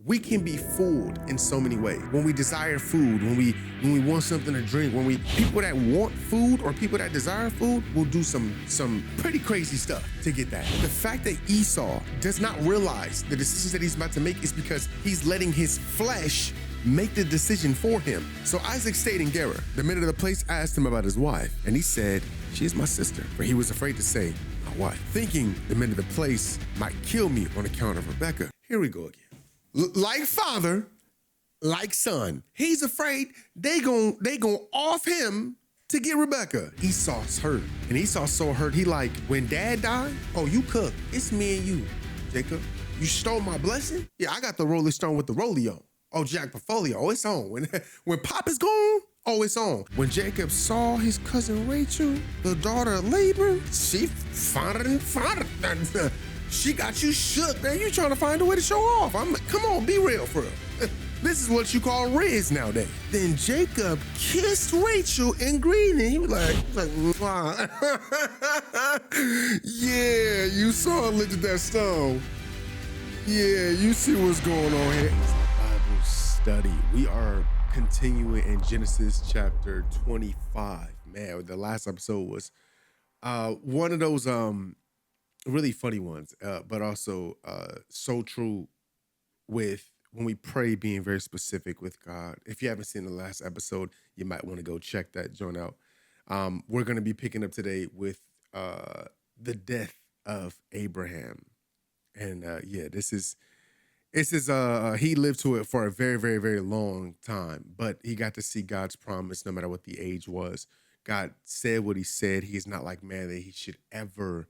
we can be fooled in so many ways. When we desire food, when we want something to drink, people that want food or people that desire food will do some pretty crazy stuff to get that. The fact that Esau does not realize the decisions that he's about to make is because he's letting his flesh make the decision for him. So Isaac stayed in Gerar. The men of the place asked him about his wife, and he said, "She is my sister," for he was afraid to say, "my wife," thinking the men of the place might kill me on account of Rebekah. Here we go again. Like father, like son. He's afraid they gon' off him to get Rebekah. Esau's hurt, and Esau's so hurt, he like, when dad died, oh, you cook. It's me and you, Jacob. You stole my blessing? Yeah, I got the Rolling Stone with the rollie on. Oh, Jack Portfolio, oh, it's on. When Pop is gone, oh, it's on. When Jacob saw his cousin Rachel, the daughter of Laban, she found it. She got you shook, man. You trying to find a way to show off. Come on, be real for real. This is what you call riz nowadays. Then Jacob kissed Rachel in greeting. He was like, wow. Yeah, you saw her lift that stone. Yeah, you see what's going on here. Bible study. We are continuing in Genesis chapter 25. Man, the last episode was one of those really funny ones, but also so true with when we pray, being very specific with God. If you haven't seen the last episode, you might want to go check that joint out. We're going to be picking up today with the death of Abraham. And this is he lived to it for a very, very, very long time, but he got to see God's promise no matter what the age was. God said what he said. He is not like man that he should ever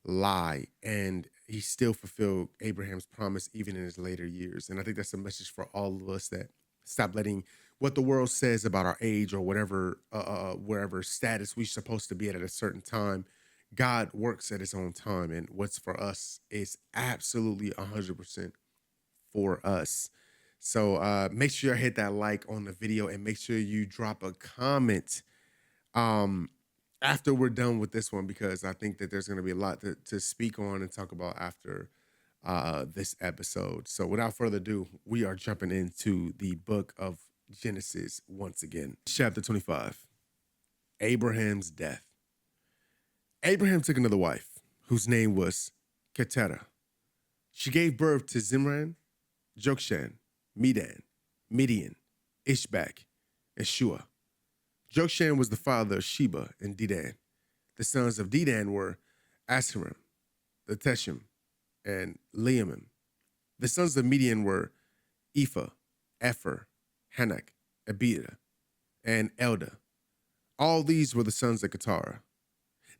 lie, and he still fulfilled Abraham's promise even in his later years. And I think that's a message for all of us, that stop letting what the world says about our age or whatever wherever status we're supposed to be at a certain time. God works at his own time, and what's for us is absolutely 100% for us. So make sure you hit that like on the video, and make sure you drop a comment after we're done with this one, because I think that there's going to be a lot to speak on and talk about after this episode. So without further ado, we are jumping into the book of Genesis once again. Chapter 25, Abraham's death. Abraham took another wife, whose name was Keturah. She gave birth to Zimran, Jokshan, Medan, Midian, Ishbak, and Shua. Jokshan was the father of Sheba and Dedan. The sons of Dedan were Asherim, the Teshem, and Leamim. The sons of Midian were Ephah, Epher, Hanak, Abida, and Eldah. All these were the sons of Keturah.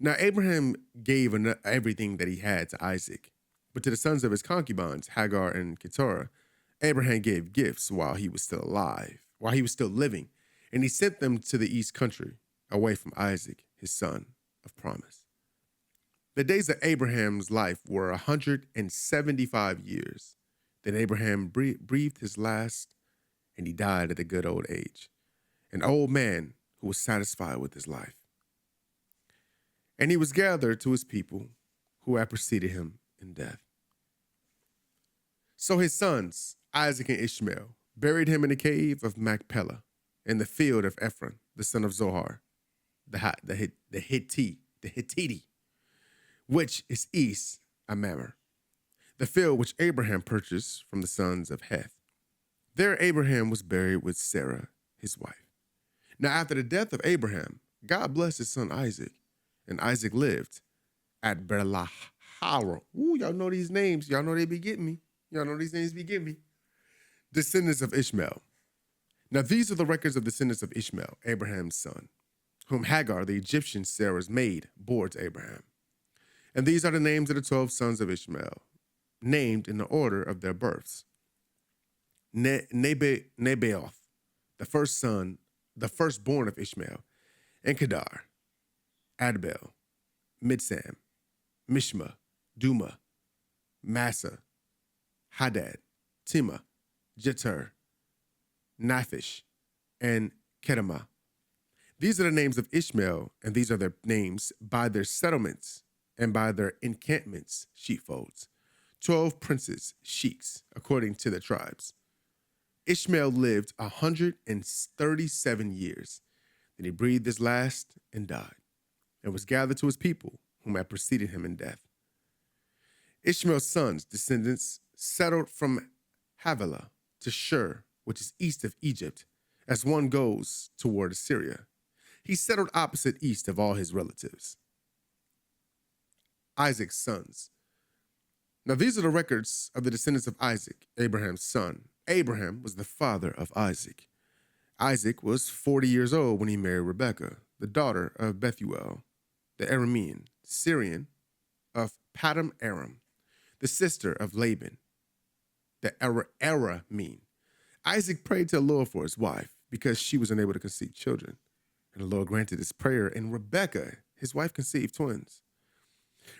Now Abraham gave everything that he had to Isaac, but to the sons of his concubines, Hagar and Keturah, Abraham gave gifts while he was still living. And he sent them to the east country, away from Isaac, his son of promise. The days of Abraham's life were 175 years. Then Abraham breathed his last, and he died at a good old age, an old man who was satisfied with his life. And he was gathered to his people who had preceded him in death. So his sons, Isaac and Ishmael, buried him in the cave of Machpelah, in the field of Ephron, the son of Zohar, the Hittite, which is east of Mamre, the field which Abraham purchased from the sons of Heth. There Abraham was buried with Sarah, his wife. Now after the death of Abraham, God blessed his son Isaac, and Isaac lived at Berlahara. Ooh, y'all know these names. Y'all know they be getting me. Y'all know these names be getting me. Descendants of Ishmael. Now these are the records of descendants of Ishmael, Abraham's son, whom Hagar, the Egyptian Sarah's maid, bore to Abraham. And these are the names of the 12 sons of Ishmael, named in the order of their births. Nebaioth, the firstborn of Ishmael, and Kedar, Adbel, Mibsam, Mishma, Duma, Massa, Hadad, Tima, Jeter, Naphish, and Kedemah. These are the names of Ishmael, and these are their names by their settlements and by their encampments, sheepfolds. 12 princes, sheiks, according to the tribes. Ishmael lived 137 years. Then he breathed his last and died, and was gathered to his people, whom had preceded him in death. Ishmael's sons, descendants, settled from Havilah to Shur, which is east of Egypt, as one goes toward Assyria. He settled opposite east of all his relatives. Isaac's sons. Now these are the records of the descendants of Isaac, Abraham's son. Abraham was the father of Isaac. Isaac was 40 years old when he married Rebekah, the daughter of Bethuel, the Aramean, Syrian of Padam Aram, the sister of Laban, the Aramean. Isaac prayed to the Lord for his wife because she was unable to conceive children. And the Lord granted his prayer, and Rebekah, his wife, conceived twins.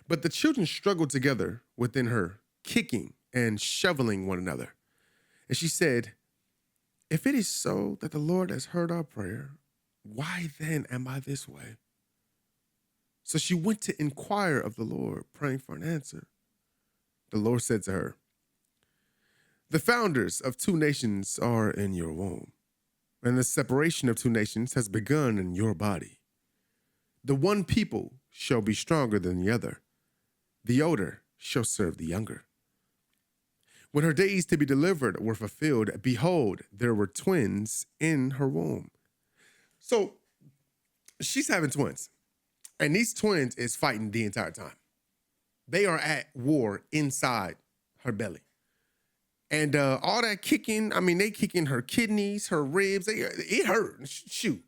But the children struggled together within her, kicking and shoveling one another. And she said, "If it is so that the Lord has heard our prayer, why then am I this way?" So she went to inquire of the Lord, praying for an answer. The Lord said to her, "The founders of two nations are in your womb, and the separation of two nations has begun in your body. The one people shall be stronger than the other. The older shall serve the younger." When her days to be delivered were fulfilled, behold, there were twins in her womb. So she's having twins, and these twins is fighting the entire time. They are at war inside her belly. And all that kicking, I mean, they kicking her kidneys, her ribs. It hurt. Shoot.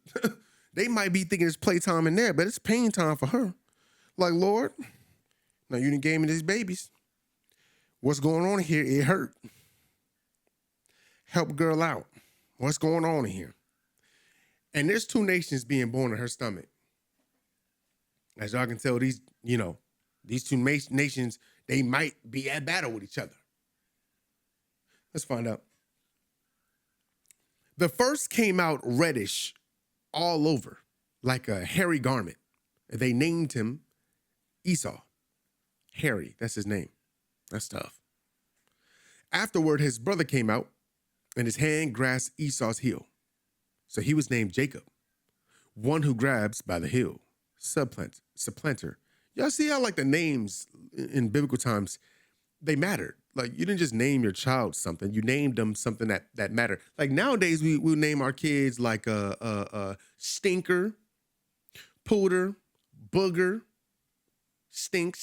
They might be thinking it's playtime in there, but it's pain time for her. Like, Lord, now you done gave me these babies. What's going on here? It hurt. Help girl out. What's going on in here? And there's two nations being born in her stomach. As y'all can tell, these two nations, they might be at battle with each other. Let's find out. The first came out reddish all over, like a hairy garment. They named him Esau. Hairy, that's his name. That's tough. Afterward, his brother came out, and his hand grasped Esau's heel. So he was named Jacob, one who grabs by the heel, supplanter. Y'all see how, like, the names in biblical times, they mattered. Like, you didn't just name your child something. You named them something that mattered. Like, nowadays, we'll name our kids like a stinker, pooter, booger, stink.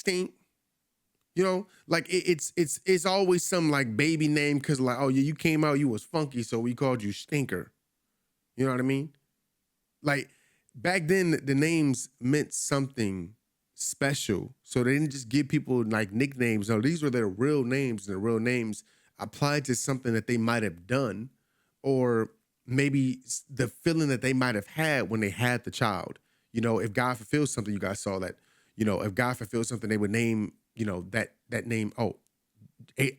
You know, like it's always some like baby name because like, oh yeah, you came out, you was funky, so we called you Stinker. You know what I mean? Like back then, the names meant something special, so they didn't just give people like nicknames. No, these were their real names, and the real names applied to something that they might have done, or maybe the feeling that they might have had when they had the child. You know, if God fulfills something, you guys saw that. You know, if God fulfilled something, they would name. You know, that name,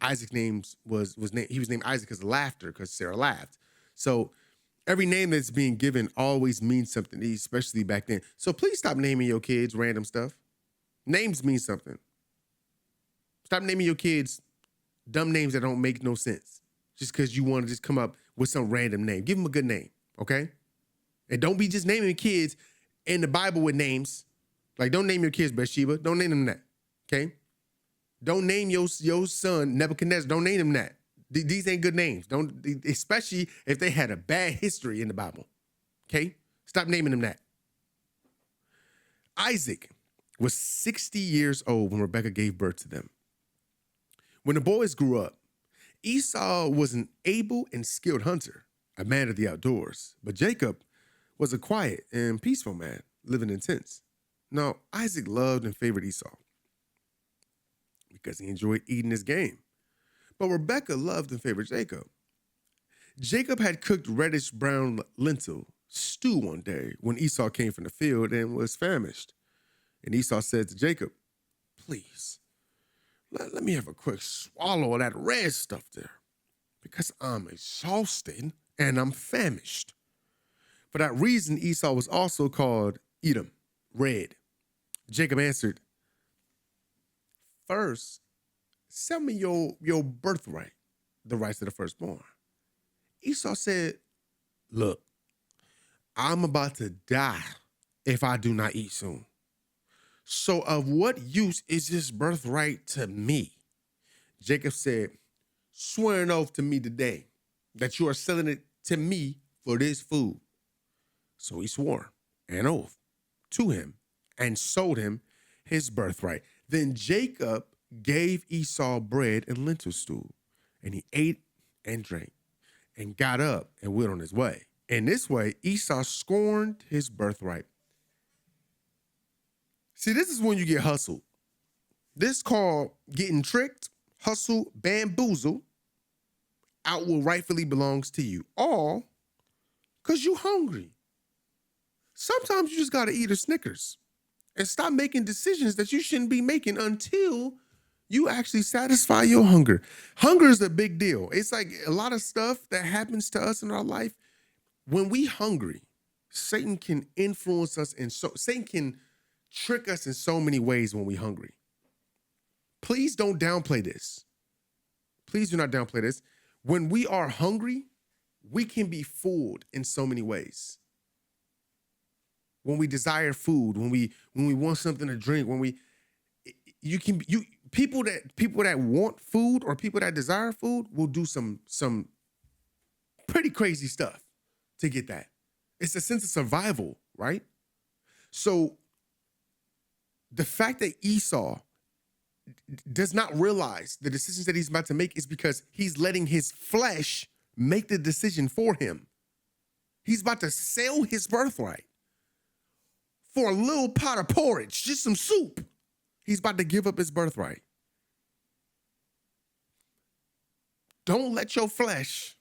Isaac's name he was named Isaac because of laughter, because Sarah laughed. So every name that's being given always means something, especially back then. So please stop naming your kids random stuff. Names mean something. Stop naming your kids dumb names that don't make no sense just because you want to just come up with some random name. Give them a good name, okay? And don't be just naming kids in the Bible with names. Like, don't name your kids Bathsheba. Don't name them that, okay? Don't name your son Nebuchadnezzar. Don't name him that. These ain't good names. Don't, especially if they had a bad history in the Bible. Okay? Stop naming them that. Isaac was 60 years old when Rebekah gave birth to them. When the boys grew up, Esau was an able and skilled hunter, a man of the outdoors. But Jacob was a quiet and peaceful man, living in tents. Now, Isaac loved and favored Esau because he enjoyed eating his game. But Rebekah loved and favored Jacob. Jacob had cooked reddish brown lentil stew one day when Esau came from the field and was famished. And Esau said to Jacob, "Please, let me have a quick swallow of that red stuff there, because I'm exhausted and I'm famished." For that reason, Esau was also called Edom, red. Jacob answered, "First, sell me your birthright, the rights of the firstborn. Esau said, look, I'm about to die if I do not eat soon. So of what use is this birthright to me? Jacob said, swear an oath to me today that you are selling it to me for this food. So he swore an oath to him and sold him his birthright. Then Jacob gave Esau bread and lentil stew, and he ate and drank and got up and went on his way. In this way, Esau scorned his birthright. See, this is when you get hustled. This called getting tricked, hustled, bamboozled out what rightfully belongs to you. All because you hungry. Sometimes you just got to eat a Snickers and stop making decisions that you shouldn't be making until you actually satisfy your hunger. Hunger is a big deal. It's like a lot of stuff that happens to us in our life. When we hungry, Satan can influence us, and so Satan can trick us in so many ways when we hungry. Please don't downplay this. Please do not downplay this. When we are hungry, we can be fooled in so many ways. When we desire food, when we want something to drink, people that want food or people that desire food will do some pretty crazy stuff to get that. It's a sense of survival, right? So the fact that Esau does not realize the decisions that he's about to make is because he's letting his flesh make the decision for him. He's about to sell his birthright for a little pot of porridge, just some soup. He's about to give up his birthright. Don't let your flesh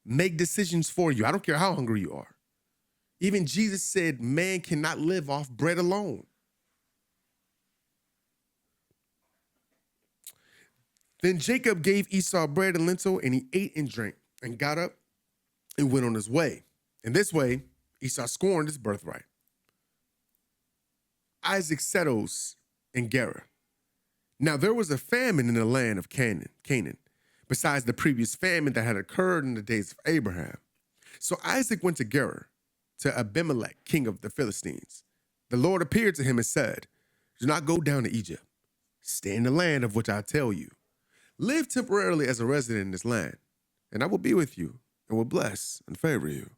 make decisions for you. I don't care how hungry you are. Even Jesus said, man cannot live off bread alone. Then Jacob gave Esau bread and lentil, and he ate and drank and got up and went on his way. In this way, Esau scorned his birthright. Isaac settles in Gerar. Now there was a famine in the land of Canaan, besides the previous famine that had occurred in the days of Abraham. So Isaac went to Gerar, to Abimelech, king of the Philistines. The Lord appeared to him and said, do not go down to Egypt. Stay in the land of which I tell you. Live temporarily as a resident in this land, and I will be with you and will bless and favor you.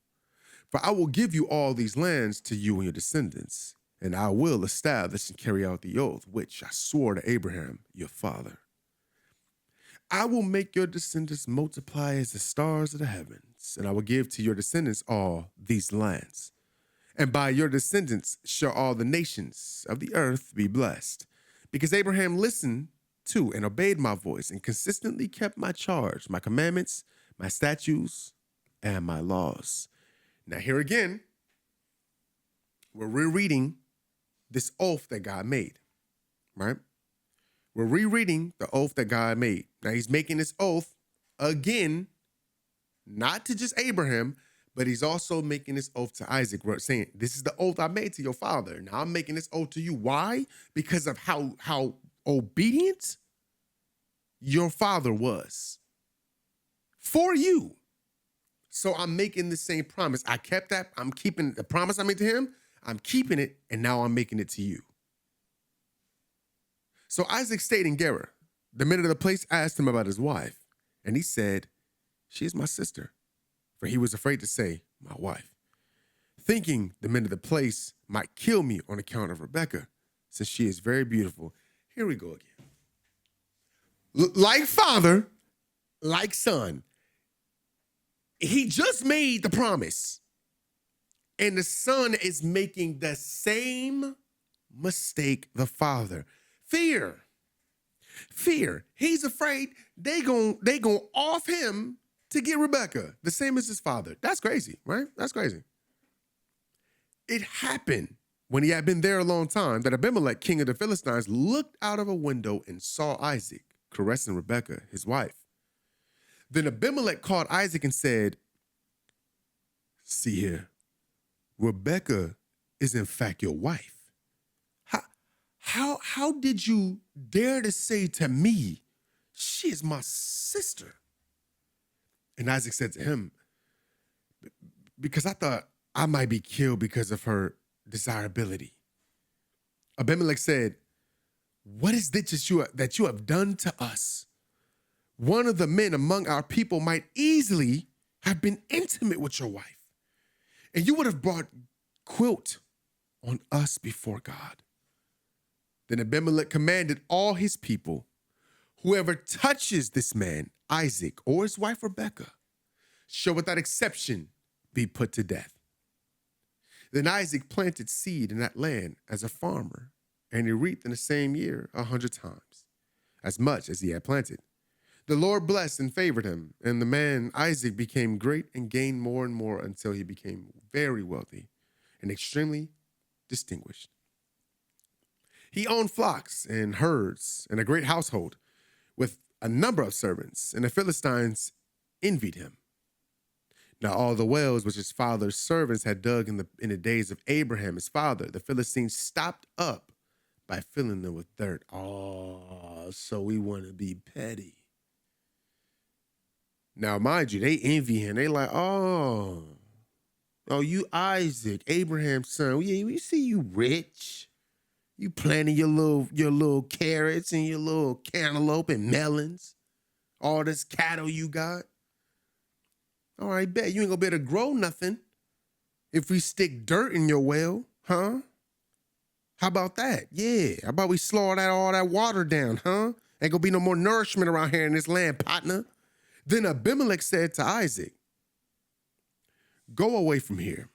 For I will give you all these lands to you and your descendants, and I will establish and carry out the oath which I swore to Abraham, your father. I will make your descendants multiply as the stars of the heavens, and I will give to your descendants all these lands. And by your descendants shall all the nations of the earth be blessed, because Abraham listened to and obeyed my voice and consistently kept my charge, my commandments, my statutes, and my laws. Now here again, we're rereading this oath that God made, right? We're rereading the oath that God made. Now he's making this oath again, not to just Abraham, but he's also making this oath to Isaac. We're saying, this is the oath I made to your father. Now I'm making this oath to you. Why? Because of how obedient your father was for you. So I'm making the same promise. I kept that. I'm keeping the promise I made to him. I'm keeping it, and now I'm making it to you. So Isaac stayed in Gerar. The men of the place asked him about his wife, and he said, she is my sister. For he was afraid to say, my wife, thinking the men of the place might kill me on account of Rebekah, since she is very beautiful. Here we go again. Like father, like son. He just made the promise, and the son is making the same mistake the father. Fear. He's afraid they gon' off him to get Rebekah, the same as his father. That's crazy, right? That's crazy. It happened when he had been there a long time that Abimelech, king of the Philistines, looked out of a window and saw Isaac caressing Rebekah, his wife. Then Abimelech called Isaac and said, see here, Rebekah is in fact your wife. How did you dare to say to me, She is my sister. And Isaac said to him, because I thought I might be killed because of her desirability. Abimelech said, what is this that you have done to us? One of the men among our people might easily have been intimate with your wife, and you would have brought guilt on us before God. Then Abimelech commanded all his people, whoever touches this man, Isaac, or his wife Rebekah, shall without exception be put to death. Then Isaac planted seed in that land as a farmer, and he reaped in the same year 100 times, as much as he had planted. The Lord blessed and favored him, and the man Isaac became great and gained more and more until he became very wealthy and extremely distinguished. He owned flocks and herds and a great household with a number of servants, and the Philistines envied him. Now all the wells which his father's servants had dug in the days of Abraham, his father, the Philistines stopped up by filling them with dirt. Oh, so we want to be petty. Now, mind you, they envy him. They like, oh, you Isaac, Abraham's son. Yeah, we see you rich. You planting your little carrots and your little cantaloupe and melons. All this cattle you got. All right, bet you ain't gonna be able to grow nothing if we stick dirt in your well, huh? How about that? Yeah, how about we slow all that water down, huh? Ain't gonna be no more nourishment around here in this land, partner. Then Abimelech said to Isaac, go away from here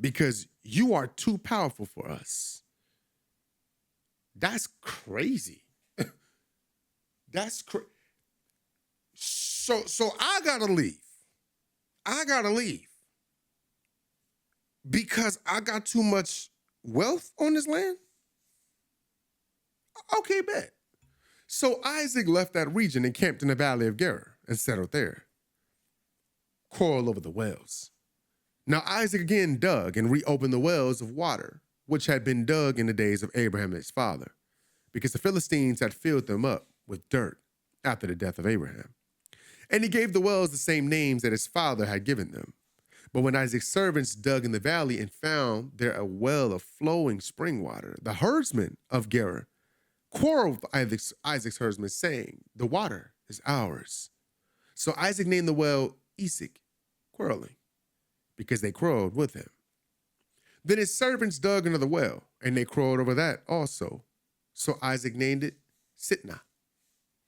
because you are too powerful for us. That's crazy. That's crazy. So I gotta leave. I gotta leave because I got too much wealth on this land? Okay, bet. So Isaac left that region and camped in the valley of Gerar and settled there. Quarrel over the wells. Now Isaac again dug and reopened the wells of water, which had been dug in the days of Abraham his father, because the Philistines had filled them up with dirt after the death of Abraham. And he gave the wells the same names that his father had given them. But when Isaac's servants dug in the valley and found there a well of flowing spring water, the herdsmen of Gerar quarreled with Isaac's herdsmen, saying, the water is ours. So Isaac named the well Esek, quarreling, because they quarreled with him. Then his servants dug another well, and they quarreled over that also. So Isaac named it Sitnah,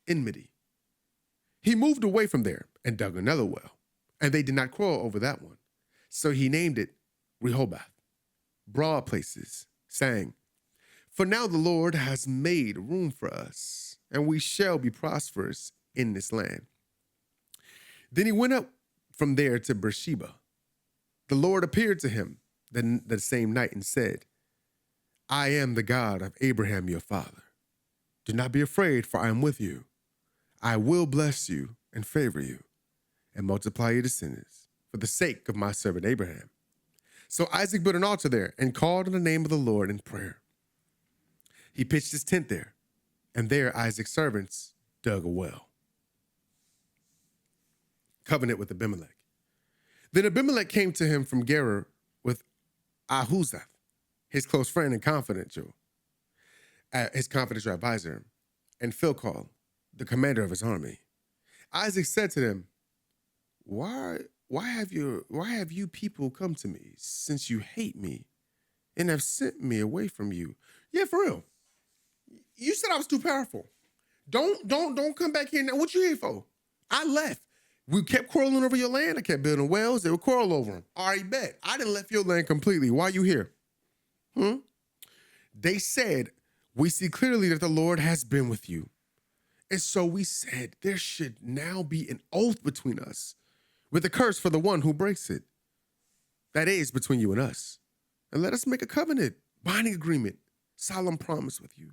enmity. He moved away from there and dug another well, and they did not quarrel over that one. So he named it Rehoboth, broad places, saying, for now the Lord has made room for us, and we shall be prosperous in this land. Then he went up from there to Beersheba. The Lord appeared to him the same night and said, I am the God of Abraham your father. Do not be afraid, for I am with you. I will bless you and favor you and multiply your descendants for the sake of my servant Abraham. So Isaac built an altar there and called on the name of the Lord in prayer. He pitched his tent there, and there Isaac's servants dug a well. Covenant with Abimelech. Then Abimelech came to him from Gerar with Ahuzath, his close friend and confidential advisor, and Philcol, the commander of his army. Isaac said to them, Why have you people come to me, since you hate me and have sent me away from you? Yeah, for real. You said I was too powerful. Don't come back here now. What you here for? I left. We kept quarreling over your land. I kept building wells. They would quarrel over them. All right, bet. I didn't left your land completely. Why you here? They said, we see clearly that the Lord has been with you. And so we said, there should now be an oath between us with a curse for the one who breaks it. That is between you and us. And let us make a covenant, binding agreement, solemn promise with you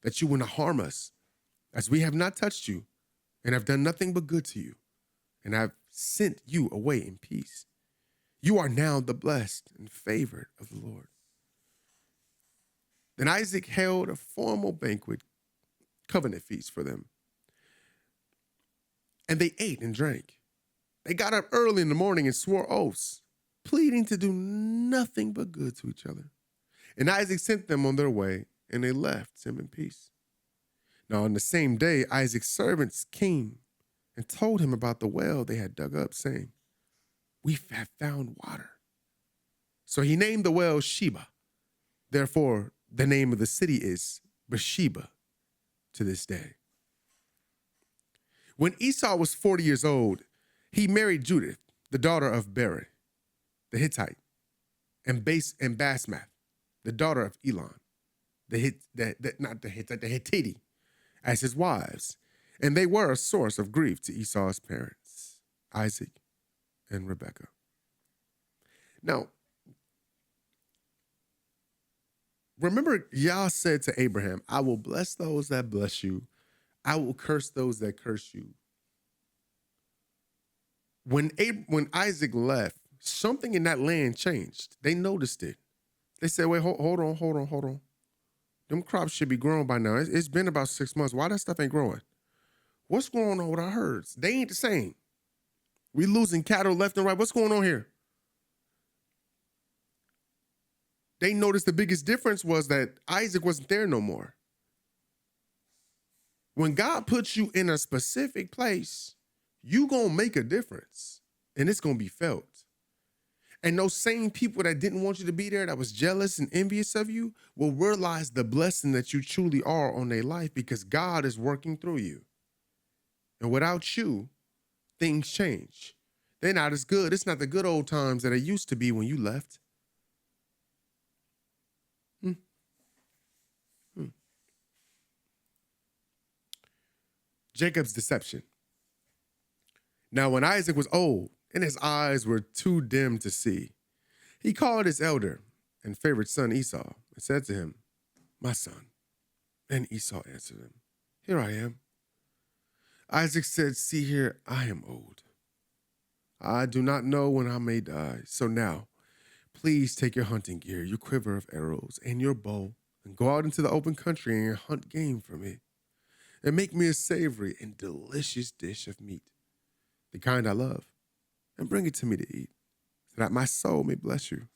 that you will not harm us, as we have not touched you and have done nothing but good to you, and have sent you away in peace. You are now the blessed and favored of the Lord. Then Isaac held a formal banquet, covenant feast for them. And they ate and drank. They got up early in the morning and swore oaths, pleading to do nothing but good to each other. And Isaac sent them on their way, and they left him in peace. Now, on the same day, Isaac's servants came and told him about the well they had dug up, saying, "We have found water." So he named the well Sheba. Therefore, the name of the city is Beersheba to this day. When Esau was 40 years old, he married Judith, the daughter of Beri, the Hittite, and Basmath, the daughter of Elon, the Hittite, as his wives. And they were a source of grief to Esau's parents, Isaac and Rebekah. Now, remember, Yah said to Abraham, "I will bless those that bless you. I will curse those that curse you." When Isaac left, something in that land changed. They noticed it. They said, "Wait, hold on. Them crops should be grown by now. It's been about 6 months. Why that stuff ain't growing? What's going on with our herds? They ain't the same. We losing cattle left and right. What's going on here?" They noticed the biggest difference was that Isaac wasn't there no more. When God puts you in a specific place, you gonna make a difference, and it's gonna be felt. And those same people that didn't want you to be there, that was jealous and envious of you, will realize the blessing that you truly are on their life because God is working through you. And without you, things change. They're not as good. It's not the good old times that it used to be when you left. Jacob's deception. Now, when Isaac was old and his eyes were too dim to see, he called his elder and favorite son Esau and said to him, "My son." And Esau answered him, "Here I am." Isaac said, "See here, I am old. I do not know when I may die. So now, please take your hunting gear, your quiver of arrows, and your bow, and go out into the open country and hunt game for me. And make me a savory and delicious dish of meat, the kind I love, and bring it to me to eat, so that my soul may bless you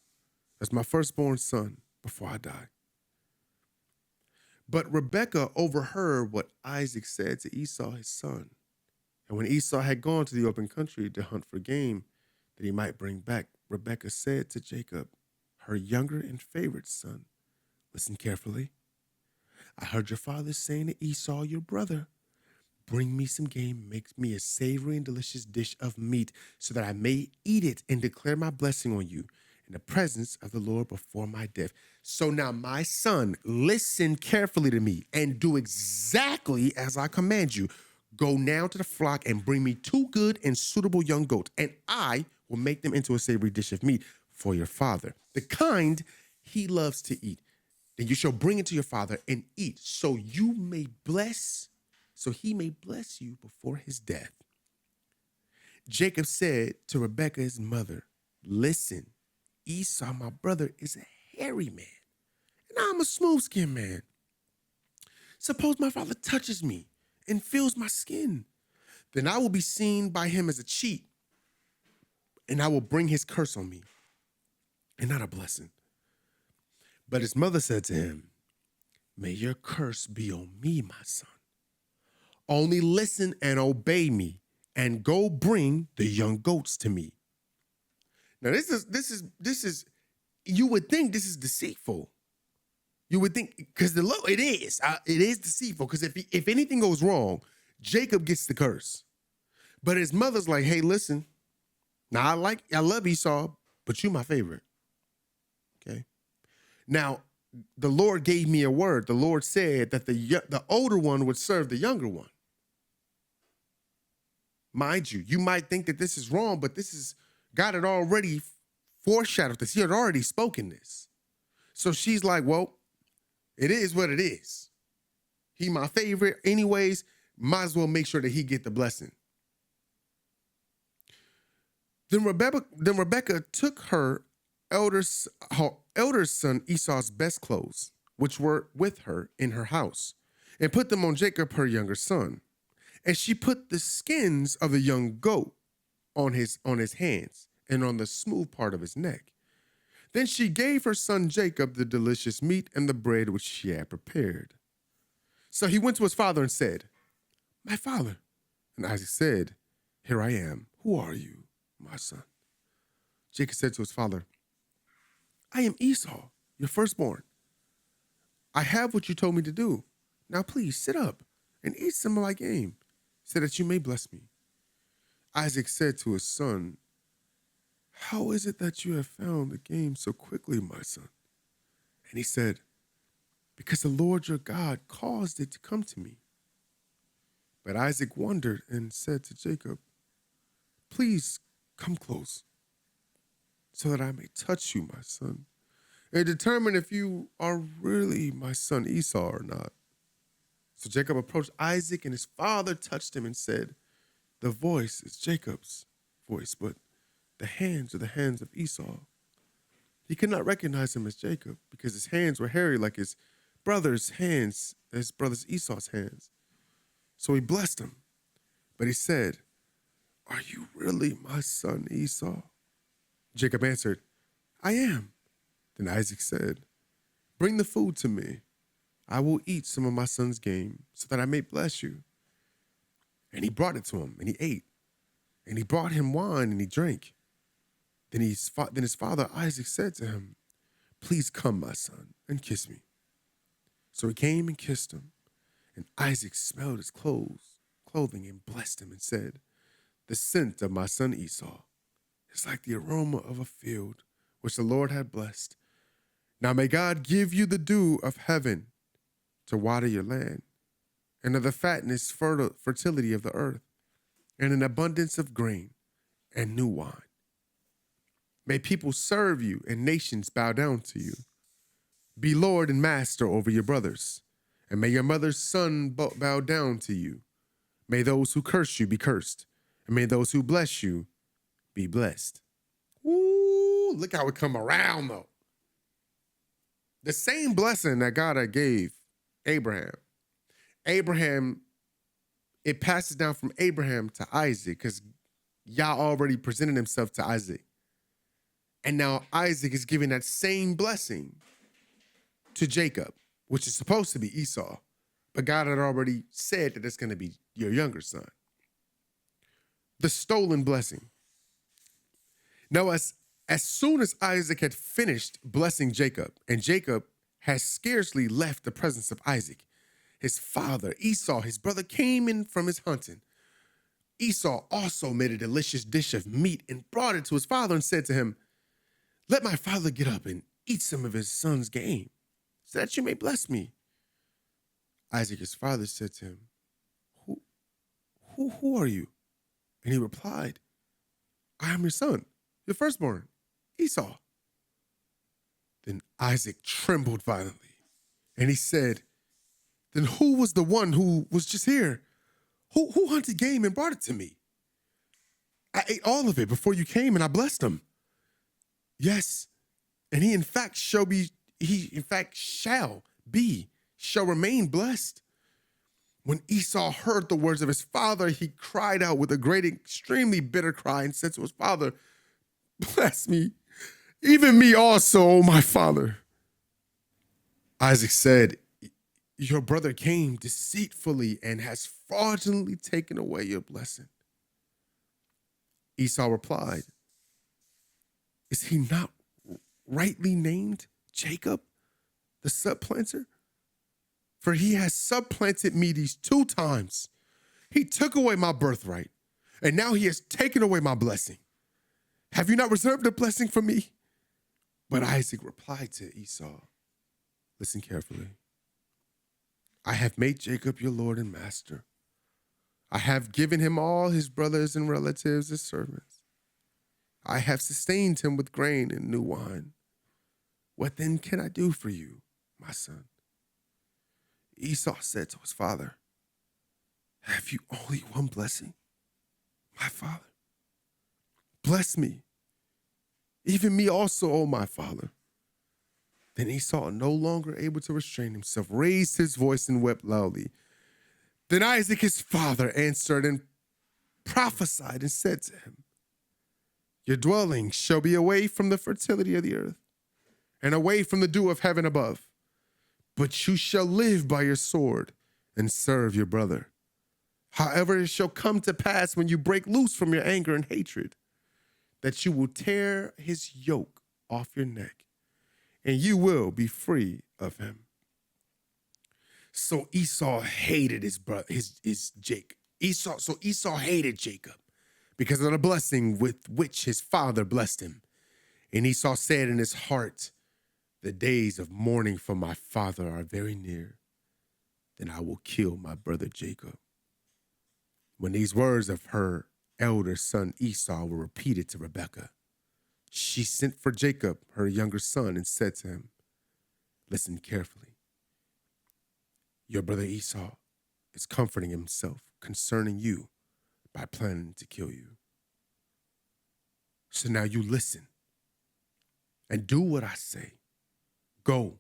as my firstborn son before I die." But Rebekah overheard what Isaac said to Esau, his son. And when Esau had gone to the open country to hunt for game that he might bring back, Rebekah said to Jacob, her younger and favorite son, "Listen carefully. I heard your father saying to Esau, your brother, 'Bring me some game, make me a savory and delicious dish of meat, so that I may eat it and declare my blessing on you in the presence of the Lord before my death. So now, my son, listen carefully to me and do exactly as I command you. Go now to the flock and bring me 2 good and suitable young goats, and I will make them into a savory dish of meat for your father, the kind he loves to eat. Then you shall bring it to your father and eat, so he may bless you before his death." Jacob said to Rebekah, his mother, "Listen, Esau, my brother, is a hairy man, and I'm a smooth-skinned man. Suppose my father touches me and feels my skin. Then I will be seen by him as a cheat, and I will bring his curse on me, and not a blessing." But his mother said to him, "May your curse be on me, my son. Only listen and obey me, and go bring the young goats to me." Now, this is. You would think this is deceitful. You would think, because it is deceitful. Because if anything goes wrong, Jacob gets the curse. But his mother's like, "Hey, listen. Now I love Esau, but you my favorite. Okay. Now, the Lord gave me a word. The Lord said that the older one would serve the younger one." Mind you might think that this is wrong, but God had already foreshadowed this. He had already spoken this. So she's like, "Well, it is what it is. He my favorite anyways. Might as well make sure that he get the blessing." Then Rebekah took her elder son Esau's best clothes, which were with her in her house, and put them on Jacob, her younger son. And she put the skins of the young goat on his hands and on the smooth part of his neck. Then she gave her son Jacob the delicious meat and the bread which she had prepared. So he went to his father and said, "My father." And Isaac said, "Here I am. Who are you, my son?" Jacob said to his father, "I am Esau, your firstborn. I have what you told me to do. Now please sit up and eat some of my game, so that you may bless me." Isaac said to his son, "How is it that you have found the game so quickly, my son?" And he said, "Because the Lord your God caused it to come to me." But Isaac wondered and said to Jacob, "Please come close, so that I may touch you, my son, and determine if you are really my son Esau or not." So Jacob approached Isaac, and his father touched him and said, "The voice is Jacob's voice, but the hands are the hands of Esau." He could not recognize him as Jacob because his hands were hairy like his brother's hands, his brother's Esau's hands. So he blessed him. But he said, "Are you really my son Esau?" Jacob answered, "I am." Then Isaac said, "Bring the food to me. I will eat some of my son's game so that I may bless you." And he brought it to him, and he ate. And he brought him wine, and he drank. Then his father Isaac said to him, "Please come, my son, and kiss me." So he came and kissed him. And Isaac smelled his clothing and blessed him and said, "The scent of my son Esau is like the aroma of a field which the Lord had blessed. Now may God give you the dew of heaven to water your land, and of the fatness, fertility of the earth, and an abundance of grain and new wine. May people serve you and nations bow down to you. Be Lord and master over your brothers, and may your mother's son bow down to you. May those who curse you be cursed, and may those who bless you be blessed." Ooh, look how it come around, though. The same blessing that God had gave Abraham, it passes down from Abraham to Isaac because Yah already presented himself to Isaac. And now Isaac is giving that same blessing to Jacob, which is supposed to be Esau. But God had already said that it's going to be your younger son. The stolen blessing. Now, as soon as Isaac had finished blessing Jacob, and Jacob had scarcely left the presence of Isaac, his father, Esau, his brother, came in from his hunting. Esau also made a delicious dish of meat and brought it to his father and said to him, "Let my father get up and eat some of his son's game, so that you may bless me." Isaac, his father, said to him, Who are you?" And he replied, "I am your son, your firstborn, Esau." Then Isaac trembled violently, and he said, "Then who was the one who was just here? Who hunted game and brought it to me? I ate all of it before you came, and I blessed him. Yes, and he in fact shall remain blessed." When Esau heard the words of his father, he cried out with a great, extremely bitter cry and said to his father, "Bless me, even me also, O my father." Isaac said, "Your brother came deceitfully and has fraudulently taken away your blessing." Esau replied, "Is he not rightly named Jacob, the supplanter? For he has supplanted me these 2 times. He took away my birthright, and now he has taken away my blessing. Have you not reserved a blessing for me?" But Isaac replied to Esau, listen carefully, "I have made Jacob your Lord and master. I have given him all his brothers and relatives as servants. I have sustained him with grain and new wine. What then can I do for you, my son?" Esau said to his father, "Have you only one blessing, my father? Bless me, even me also, O my father." Then Esau, no longer able to restrain himself, raised his voice and wept loudly. Then Isaac his father answered and prophesied and said to him, your dwelling shall be away from the fertility of the earth and away from the dew of heaven above. But you shall live by your sword and serve your brother. However, it shall come to pass when you break loose from your anger and hatred, that you will tear his yoke off your neck, and you will be free of him. So Esau hated his brother, his Jacob. Esau hated Jacob because of the blessing with which his father blessed him. And Esau said in his heart, the days of mourning for my father are very near. Then I will kill my brother Jacob. When these words of her elder son Esau were repeated to Rebekah, she sent for Jacob, her younger son, and said to him, listen carefully. Your brother Esau is comforting himself concerning you by planning to kill you. So now you listen and do what I say. Go,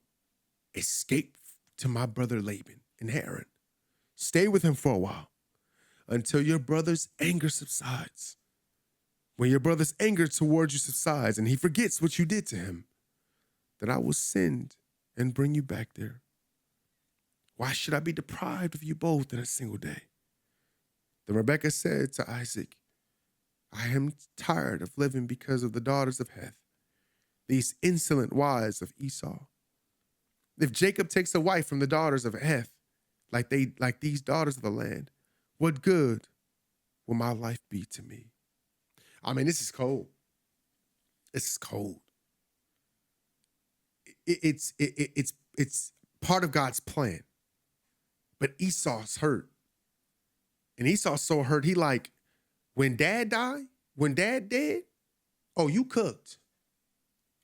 escape to my brother Laban in Haran. Stay with him for a while until your brother's anger subsides. When your brother's anger towards you subsides and he forgets what you did to him, then I will send and bring you back there. Why should I be deprived of you both in a single day? Then Rebekah said to Isaac, I am tired of living because of the daughters of Heth, these insolent wives of Esau. If Jacob takes a wife from the daughters of Heth, like these daughters of the land, what good will my life be to me? I mean, this is cold. This is cold. It's part of God's plan. But Esau's hurt. And Esau's so hurt, he like, when dad died, when dad dead, oh, you cooked.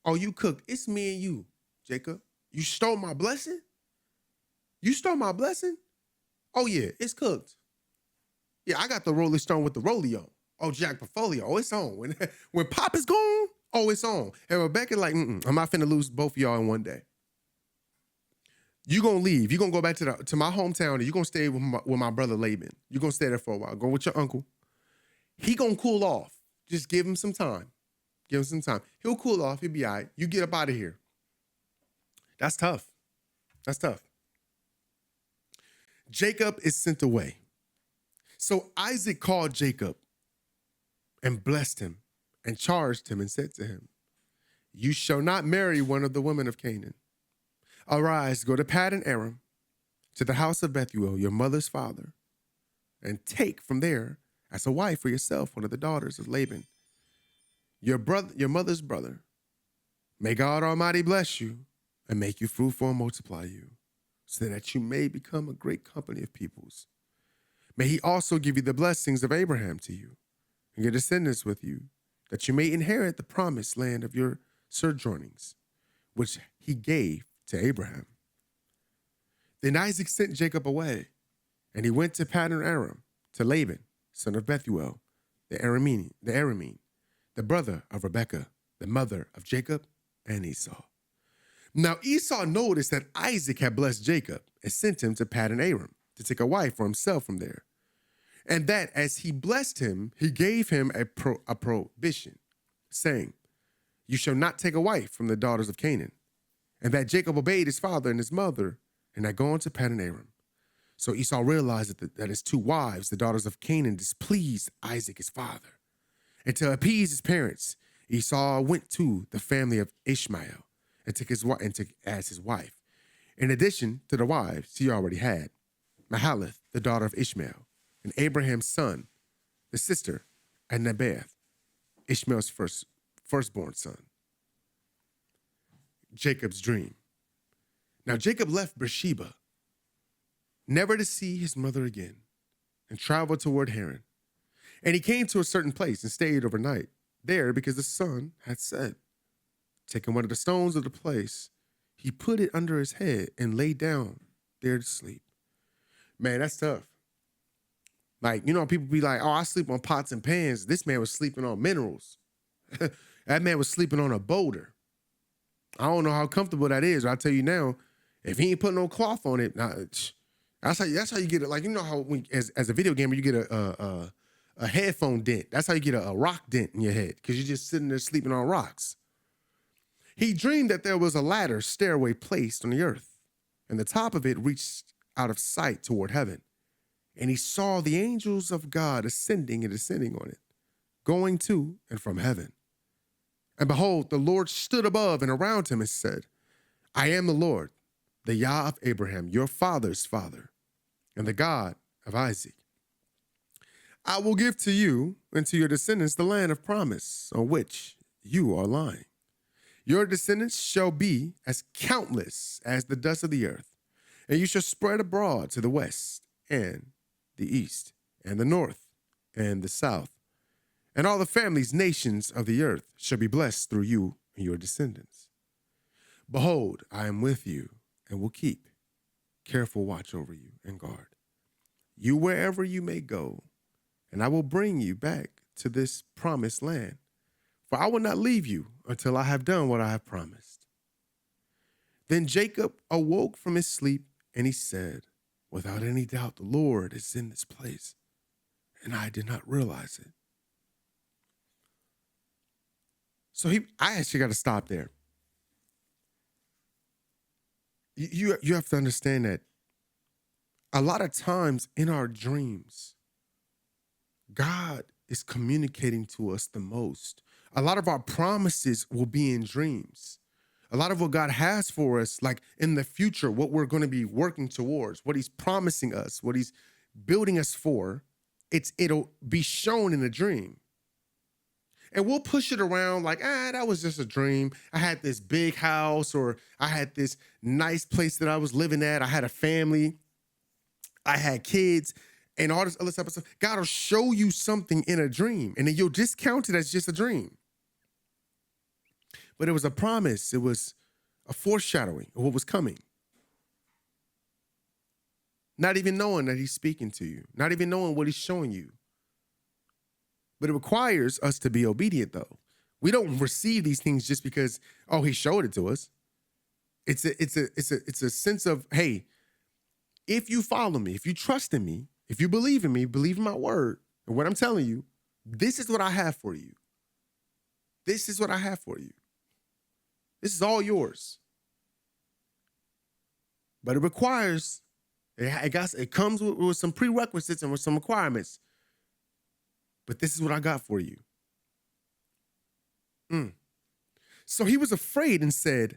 Oh, you cooked. It's me and you, Jacob. You stole my blessing? You stole my blessing? Oh, yeah, it's cooked. Yeah, I got the Rolling Stone with the rollie on. Oh, Jack Portfolio. Oh, it's on. When Pop is gone, oh, it's on. And Rebecca like, I'm not finna lose both of y'all in one day. You gonna leave. You gonna go back to my hometown and you gonna stay with my brother Laban. You gonna stay there for a while. Go with your uncle. He gonna cool off. Just give him some time. Give him some time. He'll cool off. He'll be all right. You get up out of here. That's tough. That's tough. Jacob is sent away. So Isaac called Jacob and blessed him and charged him and said to him, you shall not marry one of the women of Canaan. Arise, go to Paddan Aram, to the house of Bethuel, your mother's father, and take from there as a wife for yourself one of the daughters of Laban, your mother's brother. May God Almighty bless you and make you fruitful and multiply you, so that you may become a great company of peoples. May he also give you the blessings of Abraham to you and your descendants with you, that you may inherit the promised land of your sojournings, which he gave to Abraham. Then Isaac sent Jacob away, and he went to Paddan Aram, to Laban, son of Bethuel, the Aramean, the brother of Rebekah, the mother of Jacob and Esau. Now Esau noticed that Isaac had blessed Jacob and sent him to Paddan Aram to take a wife for himself from there, and that as he blessed him, he gave him a prohibition, saying, you shall not take a wife from the daughters of Canaan, and that Jacob obeyed his father and his mother and had gone to Paddan Aram. So Esau realized that his two wives, the daughters of Canaan, displeased Isaac his father. And to appease his parents, Esau went to the family of Ishmael and took as his wife. In addition to the wives he already had, Mahalath, the daughter of Ishmael, and Abraham's son, the sister, and Nebaioth, Ishmael's firstborn son. Jacob's dream. Now Jacob left Beersheba, never to see his mother again, and traveled toward Haran. And he came to a certain place and stayed overnight there because the sun had set. Taking one of the stones of the place, he put it under his head and lay down there to sleep. Man, that's tough. Like, you know, people be like, oh, I sleep on pots and pans. This man was sleeping on minerals. That man was sleeping on a boulder. I don't know how comfortable that is. I'll tell you now, if he ain't putting no cloth on it, That's how you get it. Like, you know how as a video gamer you get a headphone dent. That's how you get a rock dent in your head, because you're just sitting there sleeping on rocks. He dreamed that there was a ladder stairway placed on the earth, and the top of it reached out of sight toward heaven. And he saw the angels of God ascending and descending on it, going to and from heaven. And behold, the Lord stood above and around him and said, I am the Lord, the Yah of Abraham, your father's father, and the God of Isaac. I will give to you and to your descendants the land of promise on which you are lying. Your descendants shall be as countless as the dust of the earth, and you shall spread abroad to the west and the east and the north and the south. And all the families, nations of the earth shall be blessed through you and your descendants. Behold, I am with you and will keep careful watch over you and guard you wherever you may go, and I will bring you back to this promised land. For I will not leave you until I have done what I have promised. Then Jacob awoke from his sleep, and he said, without any doubt, the Lord is in this place, and I did not realize it. So I actually got to stop there. You have to understand that a lot of times in our dreams, God is communicating to us the most. A lot of our promises will be in dreams. A lot of what God has for us, like in the future, what we're going to be working towards, what he's promising us, what he's building us for, it'll be shown in a dream. And we'll push it around like, that was just a dream. I had this big house, or I had this nice place that I was living at. I had a family. I had kids and all this other type of stuff. God will show you something in a dream, and then you'll discount it as just a dream. But it was a promise. It was a foreshadowing of what was coming. Not even knowing that he's speaking to you, not even knowing what he's showing you. But it requires us to be obedient, though. We don't receive these things just because, he showed it to us. It's a sense of, hey, if you follow me, if you trust in me, if you believe in me, believe in my word and what I'm telling you, this is what I have for you. This is what I have for you. This is all yours. But it requires, it comes with some prerequisites and with some requirements. But this is what I got for you. So he was afraid and said,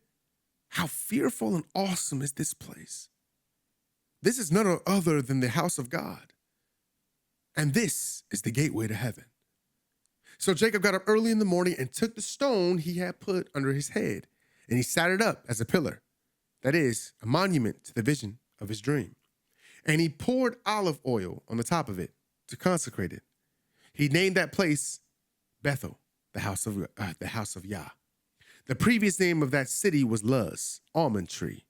how fearful and awesome is this place? This is none other than the house of God. And this is the gateway to heaven. So Jacob got up early in the morning and took the stone he had put under his head, and he sat it up as a pillar. That is, a monument to the vision of his dream. And he poured olive oil on the top of it to consecrate it. He named that place Bethel, the house of Yah. The previous name of that city was Luz, almond tree.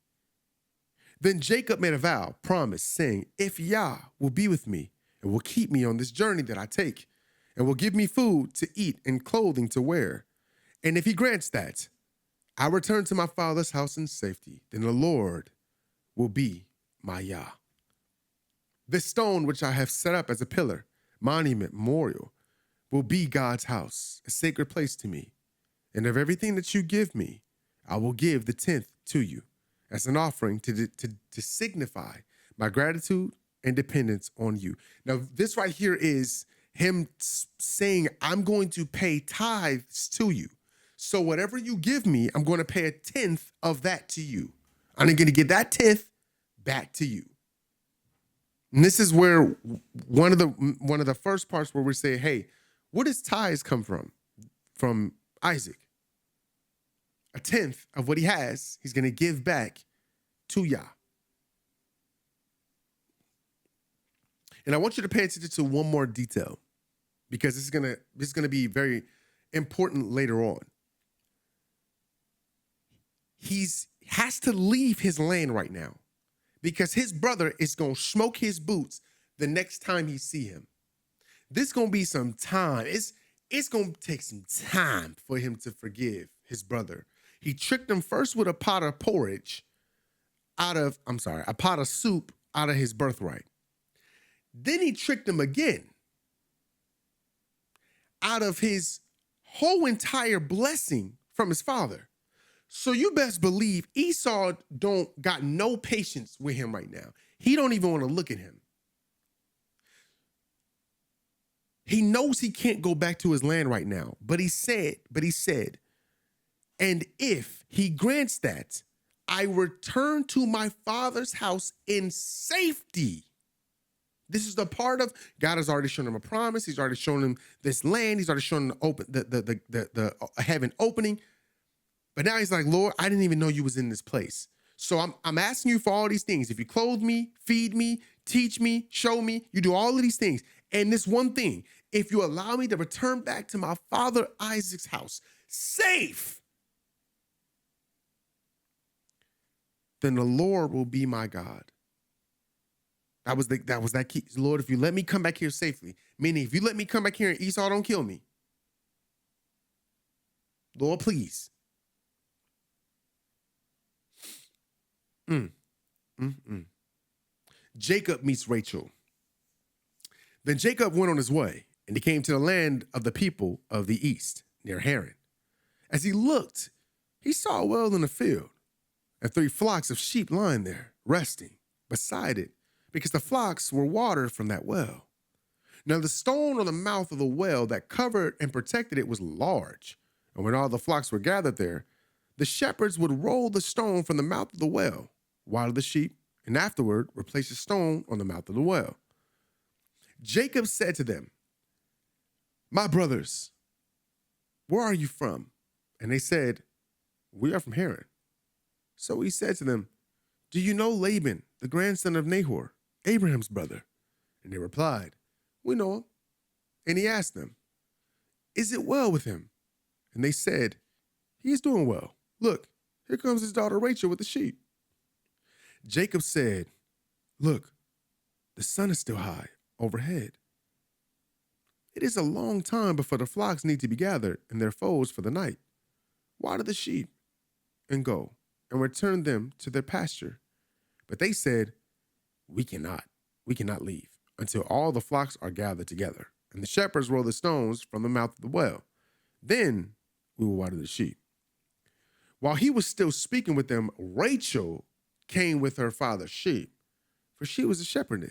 Then Jacob made a vow, promise, saying, if Yah will be with me and will keep me on this journey that I take, and will give me food to eat and clothing to wear, and if he grants that, I return to my father's house in safety, then the Lord will be my Yah. This stone which I have set up as a pillar, monument, memorial, will be God's house, a sacred place to me. And of everything that you give me, I will give the 10th to you as an offering to signify my gratitude and dependence on you. Now, this right here is him saying, I'm going to pay tithes to you. So whatever you give me, I'm going to pay a 10th of that to you. I'm going to give that 10th back to you. And this is where one of the first parts where we say, hey, where does tithes come from? From Isaac. A 10th of what he has, he's going to give back to Yah. And I want you to pay attention to one more detail, because this is gonna be very important later on. He has to leave his land right now, because his brother is gonna smoke his boots the next time he see him. This gonna be some time. It's gonna take some time for him to forgive his brother. He tricked him first with a pot of porridge a pot of soup out of his birthright. Then he tricked him again out of his whole entire blessing from his father. So you best believe Esau don't got no patience with him right now. He don't even want to look at him. He knows he can't go back to his land right now, but he said, and if he grants that, I return to my father's house in safety. This is the part of God has already shown him a promise. He's already shown him this land. He's already shown him the heaven opening. But now he's like, Lord, I didn't even know you was in this place. So I'm asking you for all these things. If you clothe me, feed me, teach me, show me, you do all of these things. And this one thing, if you allow me to return back to my father Isaac's house safe, then the Lord will be my God. That was that key. Lord, if you let me come back here safely, meaning if you let me come back here and Esau don't kill me, Lord, please. Jacob meets Rachel. Then Jacob went on his way, and he came to the land of the people of the east, near Haran. As he looked, he saw a well in the field, and 3 flocks of sheep lying there, resting beside it, because the flocks were watered from that well. Now the stone on the mouth of the well that covered and protected it was large, and when all the flocks were gathered there, the shepherds would roll the stone from the mouth of the well, water the sheep, and afterward replace the stone on the mouth of the well. Jacob said to them, my brothers, where are you from? And they said, we are from Haran. So he said to them, do you know Laban, the grandson of Nahor, Abraham's brother? And they replied, we know him. And he asked them, is it well with him? And they said, he is doing well. Look, here comes his daughter Rachel with the sheep. Jacob said, look, the sun is still high overhead. It is a long time before the flocks need to be gathered and their folds for the night. Water the sheep and go and return them to their pasture. But they said, we cannot leave until all the flocks are gathered together and the shepherds roll the stones from the mouth of the well. Then we will water the sheep. While he was still speaking with them, Rachel came with her father's sheep, for she was a shepherdess.